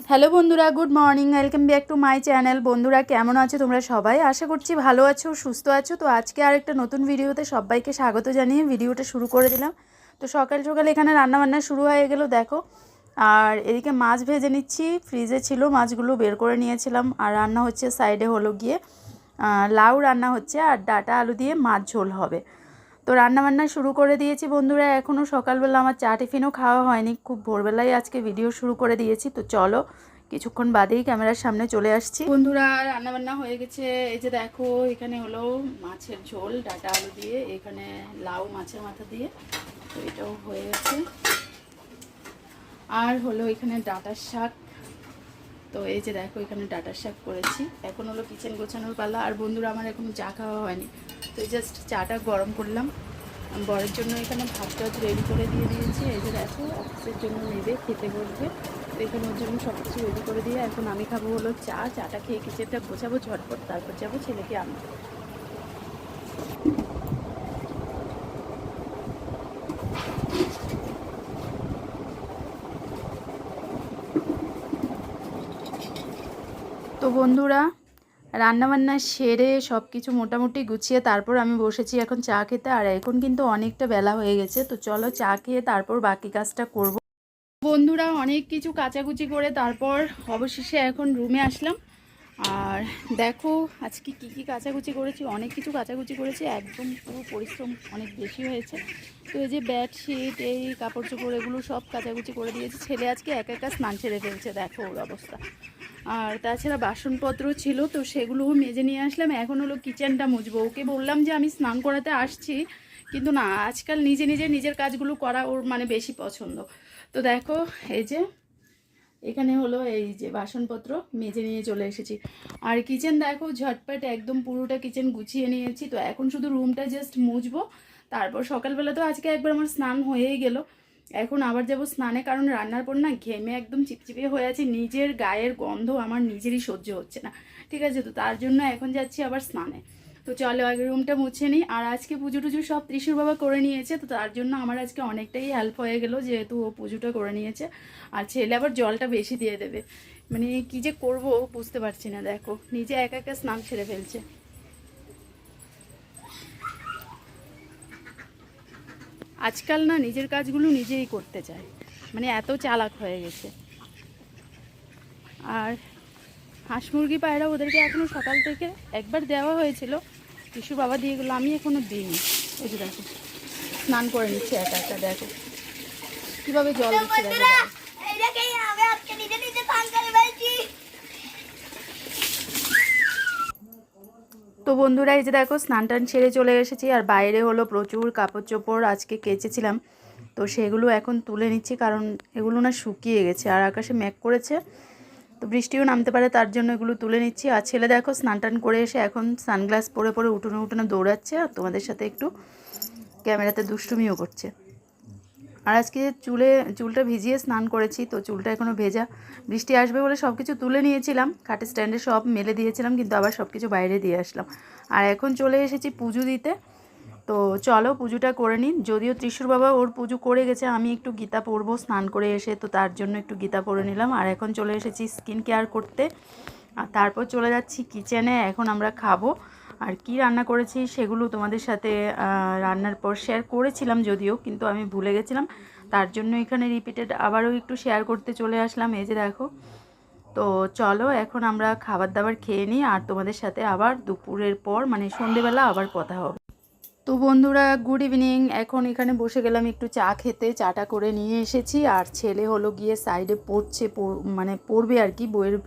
Hello বন্ধুরা, good morning, welcome back to my channel. বন্ধুরা কেমন আছো তোমরা সবাই? আশা করছি ভালো আছো, সুস্থ আছো। তো আজকে আরেকটা নতুন ভিডিওতে সবাইকে স্বাগত জানিয়ে ভিডিওটা শুরু করে দিলাম। তো সকাল সকাল এখানে রান্নাবান্না শুরু হয়ে গেল দেখো। আর এদিকে মাছ ভেজে নিচ্ছি, ফ্রিজে ছিল মাছগুলো বের করে নিয়েছিলাম। আর রান্না হচ্ছে সাইডে হলো গিয়ে লাউ রান্না হচ্ছে, আর ডাঁটা আলু দিয়ে মাছ ঝোল হবে। তো রান্নাবান্না শুরু করে দিয়েছি বন্ধুরা। এখনও সকালবেলা আমার চা টিফিনও খাওয়া হয়নি, খুব ভোরবেলায় আজকে ভিডিও শুরু করে দিয়েছি। তো চলো কিছুক্ষণ বাদেই ক্যামেরার সামনে চলে আসছি। বন্ধুরা রান্নাবান্না হয়ে গেছে। এই যে দেখো, এখানে হলো মাছের ঝোল ডাঁটা আলু দিয়ে, এখানে লাউ মাছের মাথা দিয়ে, তো এটাও হয়ে গেছে। আর হলো এখানে ডাঁটার শাক। তো এই যে দেখো, এখানে ডাঁটার শাক করেছি। এখন হলো কিচেন গোছানোর পালা। আর বন্ধুরা আমার এখনো চা খাওয়া হয়নি, তো জাস্ট চাটা গরম করলাম। বরের জন্য এখানে ভাতটা রেডি করে দিয়ে দিয়েছি। এই যে দেখো, অফিসের জন্য নেবে, খেতে বসবে। তো এখানে ওর জন্য সব কিছু রেডি করে দিয়ে এখন আমি খাবো হলো চাটা খেয়ে কিচেনটা গোছাবো ঝটপট, তারপর যাবো ছেলেকে আনতে। তো বন্ধুরা রান্নাবান্না সেরে সব কিছু মোটামুটি গুছিয়ে তারপর আমি বসেছি এখন চা খেতে। আর এখন কিন্তু অনেকটা বেলা হয়ে গেছে, তো চলো চা খেয়ে তারপর বাকি কাজটা করব। বন্ধুরা অনেক কিছু কাচাকুচি করে তারপর অবশেষে এখন রুমে আসলাম। আর দেখো আজকে কি কি কাচাকুচি করেছি, অনেক কিছু কাচাকুচি করেছি, একদম পুরো পরিশ্রম অনেক বেশি হয়েছে। তো এই যে বেডশিট, এই কাপড় চোপড়, এগুলো সব কাচাকুচি করে দিয়েছি। ছেলে আজকে একা একা স্নান সেরে ফেলছে, দেখো ওর অবস্থা। আর তাছাড়া বাসনপত্র ছিল, তো সেগুলোও মেজে নিয়ে আসলাম। এখন হলো কিচেনটা মুছবো। ওকে বললাম যে আমি স্নান করাতে আসছি, কিন্তু না, আজকাল নিজে নিজে নিজের কাজগুলো করা ওর মানে বেশি পছন্দ। তো দেখো এই যে এখানে হলো এই যে বাসনপত্র মেজে নিয়ে চলে এসেছি। আর কিচেন দেখো ঝটপট একদম পুরোটা কিচেন গুছিয়ে নিয়েছি। তো এখন শুধু রুমটা জাস্ট মুছবো, তারপর সকালবেলা তো আজকে একবার আমার স্নান হয়েই গেল। এখন আবার যাব স্নানে, কারণ রান্নার পর না ঘেমে একদম চিপচিপে হয়ে আছে, নিজের গায়ের গন্ধ আমার নিজেরই সহ্য হচ্ছে না। ঠিক আছে, তো তার জন্য এখন যাচ্ছি আবার স্নানে। তো চলো আগে রুমটা মুছে নিই। আর আজকে পুজো টুজো সব ত্রিশুর বাবা করে নিয়েছে, তো তার জন্য আমার আজকে অনেকটাই হেল্প হয়ে গেল, যেহেতু ও পুজোটা করে নিয়েছে। আর ছেলে আবার জলটা বেশি দিয়ে দেবে, মানে কি যে করব বুঝতে পারছি না। দেখো নিজে একা একা স্নান সেরে ফেলছে। আজকাল না নিজের কাজগুলো নিজেই করতে চায়, মানে এত চালাক হয়ে গেছে। আর হাঁস মুরগি পায়রা ওদেরকে এখনও সকাল থেকে একবার দেওয়া হয়েছিল, টিসু বাবা দিয়ে গেলো, আমি এখনও দিইনি। ওই যে দেখো স্নান করে নিচ্ছে একা একা, দেখো কীভাবে জল দিচ্ছে দেখো। তো বন্ধুরা এই যে দেখো স্নান টান সেরে চলে এসেছি। আর বাইরে হলো প্রচুর কাপড় চোপড় আজকে কেচেছিলাম, তো সেগুলো এখন তুলে নিচ্ছি, কারণ এগুলো না শুকিয়ে গেছে। আর আকাশে মেঘ করেছে, তো বৃষ্টিও নামতে পারে, তার জন্য এগুলো তুলে নিচ্ছি। আর ছেলে দেখো স্নান টান করে এসে এখন সানগ্লাস পরে পরে উঠোনে উঠোনে দৌড়াচ্ছে, আর তোমাদের সাথে একটু ক্যামেরাতে দুষ্টুমিও করছে। আর আজকে চুলটা ভিজিয়ে স্নান করেছি, তো চুলটা এখনও ভেজা। বৃষ্টি আসবে বলে সব কিছু তুলে নিয়েছিলাম, খাটের স্ট্যান্ডে সব মেলে দিয়েছিলাম, কিন্তু আবার সব কিছু বাইরে দিয়ে আসলাম। আর এখন চলে এসেছি পুজো দিতে। তো চলো পুজোটা করে নিন। যদিও ত্রিশুর বাবা ওর পুজো করে গেছে, আমি একটু গীতা পড়বো স্নান করে এসে, তো তার জন্য একটু গীতা পড়ে নিলাম। আর এখন চলে এসেছি স্কিন কেয়ার করতে, আর তারপর চলে যাচ্ছি কিচেনে। এখন আমরা খাবো। আর কি রান্না করেছি সেগুলো তোমাদের সাথে রান্নার পর শেয়ার করেছিলাম যদিও, কিন্তু আমি ভুলে গেছিলাম, তার জন্য এখানে রিপিটেড আবারও একটু শেয়ার করতে চলে আসলাম। এই যে দেখো, তো চলো এখন আমরা খাবার দাবার খেয়ে নিই, আর তোমাদের সাথে আবার দুপুরের পর মানে সন্ধেবেলা আবার কথা হবে। তো বন্ধুরা গুড ইভিনিং। এখন এখানে বসে গেলাম একটু চা খেতে, চাটা করে নিয়ে এসেছি। আর ছেলে হলো গিয়ে সাইডে পড়ছে, মানে পড়বে আর কি, বইয়ের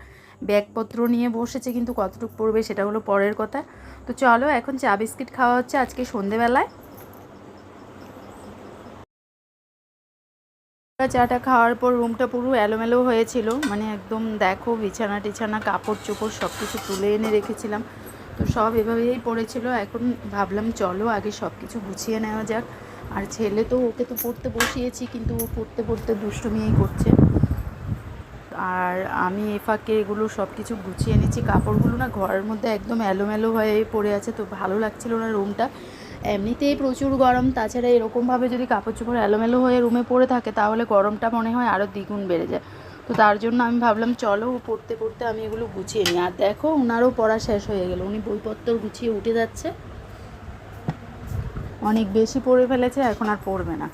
ব্যাগপত্র নিয়ে বসেছে, কিন্তু কতটুকু পড়বে সেটা হলো পরের কথা। তো চলো এখন চা বিস্কিট খাওয়া হচ্ছে আজকে সন্ধেবেলায়। চাটা খাওয়ার পর রুমটা পুরো এলোমেলো হয়েছিল, মানে একদম দেখো বিছানা টিছানা কাপড় চোপড় সব কিছু তুলে এনে রেখেছিলাম, তো সব এভাবেই পড়েছিল। এখন ভাবলাম চলো আগে সব কিছু গুছিয়ে নেওয়া যাক। আর ছেলে তো ওকে তো পড়তে বসিয়েছি, কিন্তু ও পড়তে পড়তে দুষ্টুমিই করছে। আর আমি এ ফাঁকে এগুলো সব কিছু গুছিয়ে নিচ্ছি। কাপড়গুলো না ঘরের মধ্যে একদম এলোমেলো হয়ে পড়ে আছে, তো ভালো লাগছিল না রুমটা। এমনিতেই প্রচুর গরম, তাছাড়া এরকমভাবে যদি কাপড় চোপড় এলোমেলো হয়ে রুমে পড়ে থাকে তাহলে গরমটা মনে হয় আরও দ্বিগুণ বেড়ে যায়। তো তার জন্য আমি ভাবলাম চলো পড়তে পড়তে আমি এগুলো গুছিয়ে নিই। আর দেখো ওনারও পড়া শেষ হয়ে গেল, উনি বইপত্র গুছিয়ে উঠে যাচ্ছে, অনেক বেশি পড়ে ফেলেছে, এখন আর পড়বে না।